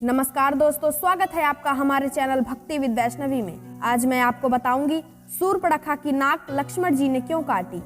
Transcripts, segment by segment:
नमस्कार दोस्तों, स्वागत है आपका हमारे चैनल भक्ति विद वैष्णवी में। आज मैं आपको बताऊंगी सूर्पणखा की नाक लक्ष्मण जी ने क्यों काटी।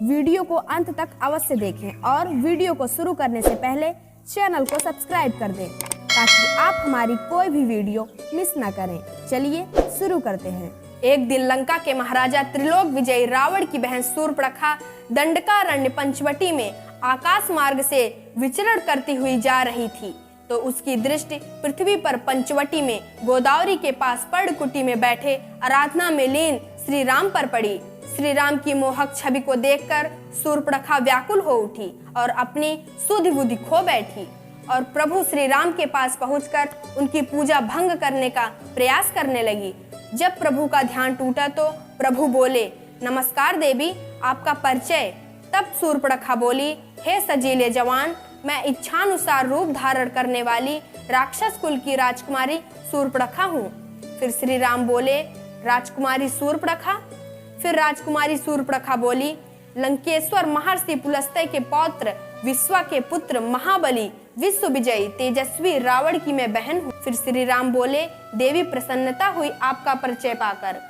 वीडियो को अंत तक अवश्य देखें और वीडियो को शुरू करने से पहले चैनल को सब्सक्राइब कर दें ताकि आप हमारी कोई भी वीडियो मिस ना करें। चलिए शुरू करते हैं। एक दिन लंका के महाराजा त्रिलोक विजयी रावण की बहन सूर्पणखा दंडकारण्य पंचवटी में आकाश मार्ग से विचरण करती हुई जा रही थी तो उसकी दृष्टि पृथ्वी पर पंचवटी में गोदावरी के पास पर्णकुटी में बैठे आराधना में लीन श्री राम पर पड़ी। श्री राम की मोहक छवि को देखकर सूर्पणखा व्याकुल हो उठी और अपनी सुधि बुद्धि खो बैठी और प्रभु श्री राम के पास पहुंचकर उनकी पूजा भंग करने का प्रयास करने लगी। जब प्रभु का ध्यान टूटा तो प्रभु बोले, नमस्कार देवी, आपका परिचय। तब सूर्पणखा बोली, हे सजीले जवान, मैं इच्छानुसार रूप धारण करने वाली राक्षस कुल की राजकुमारी सूर्पणखा हूँ। फिर श्री राम बोले, राजकुमारी सूर्पणखा? फिर राजकुमारी सूर्पणखा बोली, लंकेश्वर महर्षि पुलस्त्य के पौत्र विश्वा के पुत्र महाबली विश्व विजयी तेजस्वी रावण की मैं बहन हूँ। फिर श्री राम बोले, देवी प्रसन्नता हुई आपका परिचय पाकर।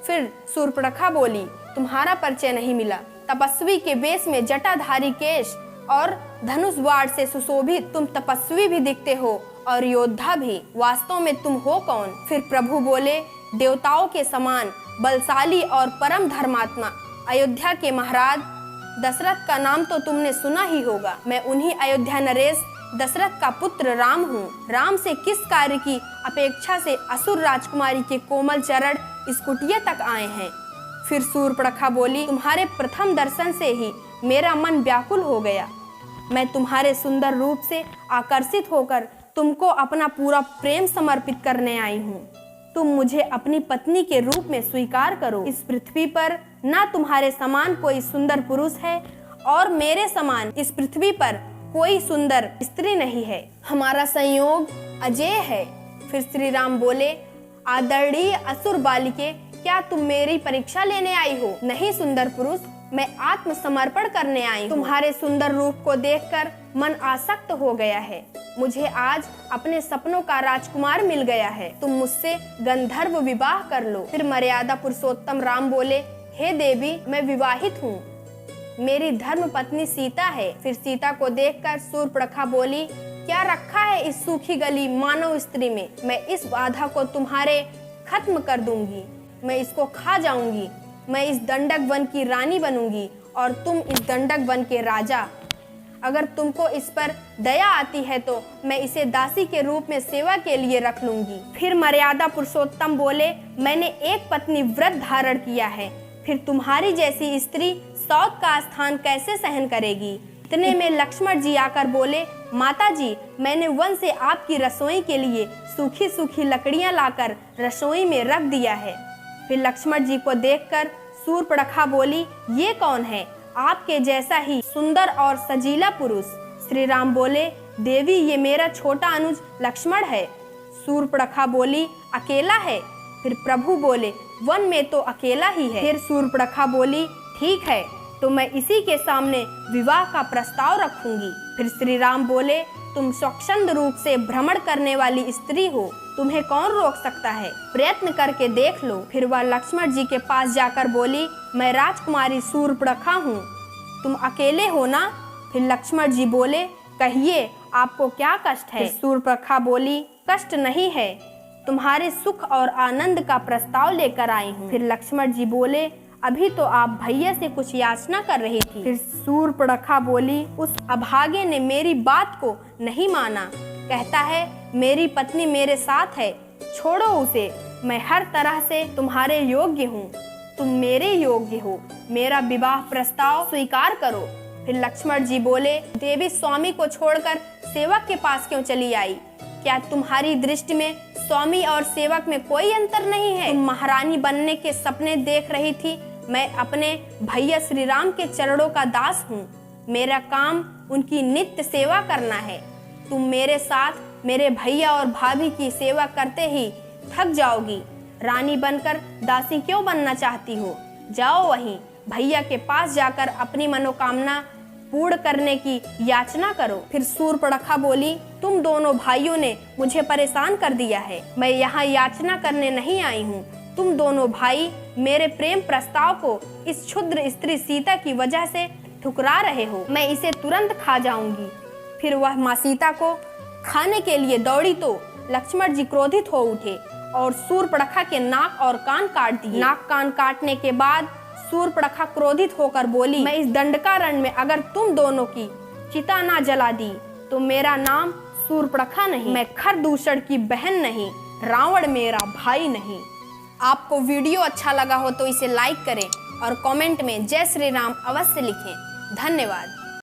फिर सूर्पणखा बोली, तुम्हारा परिचय नहीं मिला। तपस्वी के वेश में जटाधारी केश और धनुष वाड़ से सुशोभित तुम तपस्वी भी दिखते हो और योद्धा भी, वास्तव में तुम हो कौन? फिर प्रभु बोले, देवताओं के समान बलशाली और परम धर्मात्मा अयोध्या के महाराज दशरथ का नाम तो तुमने सुना ही होगा। मैं उन्हीं अयोध्या नरेश दशरथ का पुत्र राम हूँ। राम से किस कार्य की अपेक्षा से असुर राजकुमारी के कोमल चरण इस कुटिया तक आए हैं? फिर सूर्पणखा बोली, तुम्हारे प्रथम दर्शन से ही मेरा मन व्याकुल हो गया। मैं तुम्हारे सुंदर रूप से आकर्षित होकर तुमको अपना पूरा प्रेम समर्पित करने आई हूँ। तुम मुझे अपनी पत्नी के रूप में स्वीकार करो। इस पृथ्वी पर ना तुम्हारे समान कोई सुंदर पुरुष है और मेरे समान इस पृथ्वी पर कोई सुंदर स्त्री नहीं है। हमारा संयोग अजेय है। फिर श्री राम बोले, आदरणीय असुर बालिके, क्या तुम मेरी परीक्षा लेने आई हो? नहीं सुंदर पुरुष, मैं आत्मसमर्पण करने आई हूँ। तुम्हारे सुंदर रूप को देखकर मन आसक्त हो गया है। मुझे आज अपने सपनों का राजकुमार मिल गया है। तुम मुझसे गंधर्व विवाह कर लो। फिर मर्यादा पुरुषोत्तम राम बोले, हे देवी, मैं विवाहित हूँ। मेरी धर्म पत्नी सीता है। फिर सीता को देखकर सूर्पणखा बोली, क्या रखा है इस सूखी गली मानव स्त्री में? मैं इस बाधा को तुम्हारे खत्म कर दूंगी। मैं इसको खा जाऊंगी। मैं इस दंडक वन की रानी बनूंगी और तुम इस दंडक वन के राजा। अगर तुमको इस पर दया आती है तो मैं इसे दासी के रूप में सेवा के लिए रख लूंगी। फिर मर्यादा पुरुषोत्तम बोले, मैंने एक पत्नी व्रत धारण किया है, फिर तुम्हारी जैसी स्त्री सौत का स्थान कैसे सहन करेगी? इतने में लक्ष्मण जी आकर बोले, माता जी, मैंने वन से आपकी रसोई के लिए सूखी सूखी लकड़ियां लाकर रसोई में रख दिया है। फिर लक्ष्मण जी को देखकर सूर्पणखा बोली, ये कौन है? आपके जैसा ही सुंदर और सजीला पुरुष। श्री राम बोले, देवी, ये मेरा छोटा अनुज लक्ष्मण है। सूर्पणखा बोली, अकेला है? फिर प्रभु बोले, वन में तो अकेला ही है। फिर सूर्पणखा बोली, ठीक है, तो मैं इसी के सामने विवाह का प्रस्ताव रखूंगी। फिर श्री राम बोले, तुम स्वच्छंद रूप से भ्रमण करने वाली स्त्री हो, तुम्हें कौन रोक सकता है? प्रयत्न करके देख लो। फिर वह लक्ष्मण जी के पास जाकर बोली, मैं राजकुमारी सूर्पणखा हूँ, तुम अकेले हो ना? फिर लक्ष्मण जी बोले, कहिए, आपको क्या कष्ट है? सूर्पणखा बोली, कष्ट नहीं है, तुम्हारे सुख और आनंद का प्रस्ताव लेकर आई हूँ। फिर लक्ष्मण जी बोले, अभी तो आप भैया से कुछ याचना कर रही थी। फिर सूर्पणखा बोली, उस अभागे ने मेरी बात को नहीं माना। कहता है, मेरी पत्नी मेरे साथ है, छोड़ो उसे। मैं हर तरह से तुम्हारे योग्य हूँ, तुम मेरे योग्य हो। मेरा विवाह प्रस्ताव स्वीकार करो। फिर लक्ष्मण जी बोले, देवी, स्वामी को छोड़कर सेवक के पास क्यों चली आई? क्या तुम्हारी दृष्टि में स्वामी और सेवक में कोई अंतर नहीं है? तुम महारानी बनने के सपने देख रही थी। मैं अपने भैया श्री राम के चरणों का दास हूँ। मेरा काम उनकी नित्य सेवा करना है। तुम मेरे साथ मेरे भैया और भाभी की सेवा करते ही थक जाओगी। रानी बनकर दासी क्यों बनना चाहती हो? जाओ वहीं भैया के पास जाकर अपनी मनोकामना पूर्ण करने की याचना करो। फिर सूर्पणखा बोली, तुम दोनों भाइयों ने मुझे परेशान कर दिया है। मैं यहाँ याचना करने नहीं आई हूँ। तुम दोनों भाई मेरे प्रेम प्रस्ताव को इस क्षुद्र स्त्री सीता की वजह से ठुकरा रहे हो। मैं इसे तुरंत खा जाऊंगी। फिर वह माँ सीता को खाने के लिए दौड़ी तो लक्ष्मण जी क्रोधित हो उठे और शूर्पणखा के नाक और कान काट दिए। नाक कान काटने के बाद शूर्पणखा क्रोधित होकर बोली, मैं इस दंडकारण्य में अगर तुम दोनों की चिता ना जला दी तो मेरा नाम शूर्पणखा नहीं, मैं खरदूषण की बहन नहीं, रावण मेरा भाई नहीं। आपको वीडियो अच्छा लगा हो तो इसे लाइक करें और कमेंट में जय श्री राम अवश्य लिखें। धन्यवाद।